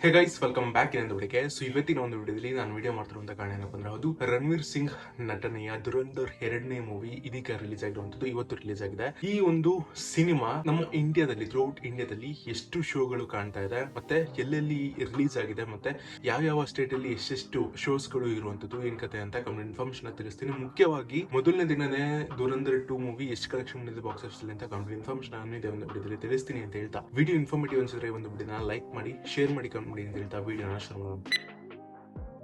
Hey guys, welcome back ಇನ್ನೊಂದು ವಿಡಿಯೋಗೆ. So ಇವತ್ತಿನ ಒಂದು ವಿಡಿಯೋದಲ್ಲಿ ನಾನು ವಿಡಿಯೋ ಮಾಡ್ತಿರುವಂತ ಕಾರಣ ಏನಪ್ಪ ಅಂದ್ರೆ ಅದು ರಣವೀರ್ ಸಿಂಗ್ ನಟನೆಯ ದುರಂಧರ್ 2ನೇ ಮೂವಿ ಇದೀಗ ರಿಲೀಸ್ ಆಗಿರುವಂತದ್ದು. ಇವತ್ತು ರಿಲೀಸ್ ಆಗಿದೆ. ಈ ಒಂದು ಸಿನಿಮಾ ನಮ್ಮ ಇಂಡಿಯಾದಲ್ಲಿ ಥ್ರೂಔಟ್ ಇಂಡಿಯಾದಲ್ಲಿ ಎಷ್ಟು ಶೋಗಳು ಕಾಣ್ತಾ ಇದೆ, ಮತ್ತೆ ಎಲ್ಲೆಲ್ಲಿ ರಿಲೀಸ್ ಆಗಿದೆ, ಮತ್ತೆ ಯಾವ ಸ್ಟೇಟ್ ಅಲ್ಲಿ ಎಷ್ಟೆಷ್ಟು ಶೋಸ್ ಗಳು ಇರುವಂತದ್ದು, ಏನ್ ಕತೆ ಅಂತ ಕಂಪ್ಲೀಟ್ ಇನ್ಫಾರ್ಮೇಶನ್ ತಿಳಿಸ್ತೀನಿ. ಮುಖ್ಯವಾಗಿ ಮೊದಲನೇ ದಿನನೇ ದುರಂಧರ್ 2 ಮೂವಿ ಎಷ್ಟು ಕಲೆಕ್ಷನ್ ಮಾಡಿದೆ ಬಾಕ್ಸ್ ಆಫೀಸ್ ಅಂತ ಕಂಪ್ಲೀಟ್ ಇನ್ಫಾರ್ಮೇಶನ್ ನಾನು ಇದೆ ಒಂದು ವಿಡಿಯೋದಲ್ಲಿ ತಿಳಿಸ್ತೀನಿ ಅಂತ ಹೇಳ್ತಾ, ವಿಡಿಯೋ ಇನ್ಫಾರ್ಮೇಟಿವ್ ಅನ್ಸಿದ್ರೆ ಒಂದು ವಿಡಿಯೋನ ಲೈಕ್ ಮಾಡಿ, ಶೇರ್ ಮಾಡಿ, ಕಮೆಂಟ್ ಮಾಡಿ ಅಂತ ಹೇಳ್ತಾ ವಿಡಿಯೋನ ಶುರು ಮಾಡೋಣ.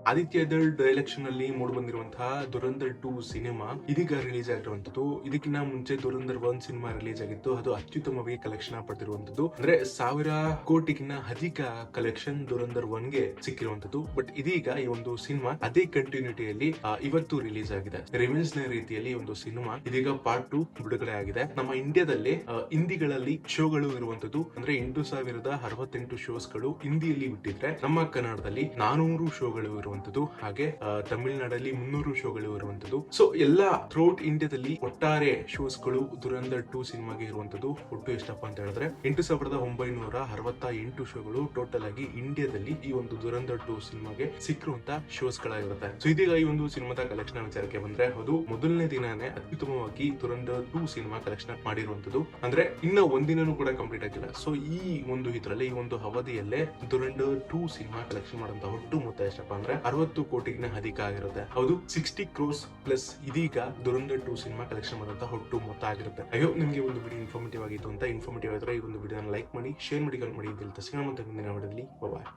ಆದಿತ್ಯ ದಳ್ ಡೈರೆಕ್ಷನ್ ಅಲ್ಲಿ ಮೂಡಿ ಬಂದಿರುವಂತಹ ದುರಂಧರ್ 2 ಸಿನಿಮಾ ಇದೀಗ ರಿಲೀಸ್ ಆಗಿರುವಂತದ್ದು. ಇದಕ್ಕಿಂತ ಮುಂಚೆ ದುರಂಧರ್ 1 ಸಿನಿಮಾ ರಿಲೀಸ್ ಆಗಿತ್ತು. ಅದು ಅತ್ಯುತ್ತಮವಾಗಿ ಕಲೆಕ್ಷನ್ ಪಡೆದಿರುವಂತದ್ದು. ಅಂದ್ರೆ 1000 ಕೋಟಿಗಿನ್ನ ಅಧಿಕ ಕಲೆಕ್ಷನ್ ದುರಂಧರ್ 1 ಗೆ ಸಿಕ್ಕಿರುವಂತದ್ದು. ಬಟ್ ಇದೀಗ ಈ ಒಂದು ಸಿನಿಮಾ ಅದೇ ಕಂಟಿನ್ಯೂಟಿಯಲ್ಲಿ ಇವತ್ತು ರಿಲೀಸ್ ಆಗಿದೆ. ರಿವೆಂಜ್ ನ ರೀತಿಯಲ್ಲಿ ಒಂದು ಸಿನಿಮಾ ಇದೀಗ ಪಾರ್ಟ್ 2 ಬಿಡುಗಡೆ ಆಗಿದೆ. ನಮ್ಮ ಇಂಡಿಯಾದಲ್ಲಿ ಹಿಂದಿಗಳಲ್ಲಿ ಶೋಗಳು ಇರುವಂತದ್ದು. ಅಂದ್ರೆ 8068 ಶೋಸ್ ಗಳು ಹಿಂದಿಯಲ್ಲಿ ಬಿಟ್ಟಿದ್ರೆ, ನಮ್ಮ ಕನ್ನಡದಲ್ಲಿ 400 ಶೋಗಳು ಇರುವಂತದ್ದು. ಹಾಗೆ ತಮಿಳುನಾಡಲ್ಲಿ 300 ಶೋಗಳು ಇರುವಂತದ್ದು. ಸೊ ಎಲ್ಲ ಥ್ರೂಔಟ್ ಇಂಡಿಯಾದಲ್ಲಿ ಒಟ್ಟಾರೆ ಶೋಸ್ ಗಳು ದುರಂಧರ್ 2 ಸಿನಿಮಾಗೆ ಇರುವಂತದ್ದು. ಒಟ್ಟು ಎಷ್ಟಪ್ಪ ಅಂತ ಹೇಳಿದ್ರೆ 8968 ಶೋಗಳು ಟೋಟಲ್ ಆಗಿ ಇಂಡಿಯಾದಲ್ಲಿ ಈ ಒಂದು ದುರಂಧರ್ 2 ಸಿನಿಮಾಗೆ ಸಿಕ್ಕಿರುವಂತ ಶೋಸ್ ಗಳಾಗಿರುತ್ತೆ. ಸೊ ಇದೀಗ ಈ ಒಂದು ಸಿನಿಮಾದ ಕಲೆಕ್ಷನ್ ವಿಚಾರಕ್ಕೆ ಬಂದ್ರೆ, ಅದು ಮೊದಲನೇ ದಿನಾನೇ ಅತ್ಯುತ್ತಮವಾಗಿ ದುರಂಧರ್ 2 ಸಿನಿಮಾ ಕಲೆಕ್ಷನ್ ಮಾಡಿರುವಂತದ್ದು. ಅಂದ್ರೆ ಇನ್ನ ಒಂದಿನೂ ಕೂಡ ಕಂಪ್ಲೀಟ್ ಆಗಿಲ್ಲ. ಸೊ ಈ ಒಂದು ಅವಧಿಯಲ್ಲೇ ದುರಂಧರ್ 2 ಸಿನಿಮಾ ಕಲೆಕ್ಷನ್ ಮಾಡುವಂತ ಒಟ್ಟು ಮೊತ್ತ ಎಷ್ಟಪ್ಪ ಅಂದ್ರೆ 60 ಕೋಟಿಗಿನ ಅಧಿಕ ಆಗಿರುತ್ತೆ. ಹೌದು, 60 ಕ್ರೋಸ್ ಪ್ಲಸ್ ಇದೀಗ ದುರಂಧರ್ 2 ಸಿನಿಮಾ ಕಲೆಕ್ಷನ್ ಮಾಡುವಂತ ಒಟ್ಟು ಮೊತ್ತ ಆಗಿರುತ್ತೆ. ಐ ಹೋಪ್ ನಿಮಗೆ ಒಂದು ವಿಡಿಯೋ ಇನ್ಫಾರ್ಮೇಟಿವ್ ಆಗಿತ್ತು ಅಂತ. ಇನ್ಫಾರ್ಮೇಟಿವ್ ಆಗಿದ್ರೆ ಈ ಒಂದು ವಿಡಿಯೋನ ಲೈಕ್ ಮಾಡಿ, ಶೇರ್ ಮಾಡಿ, ಕಮೆಂಟ್ ಮಾಡಿ ಅಂತ ಹೇಳ್ತಾ ಸಿಗೋಣ ಮುಂದಿನ ವಿಡಿಯೋದಲ್ಲಿ. ಬಾಯ್.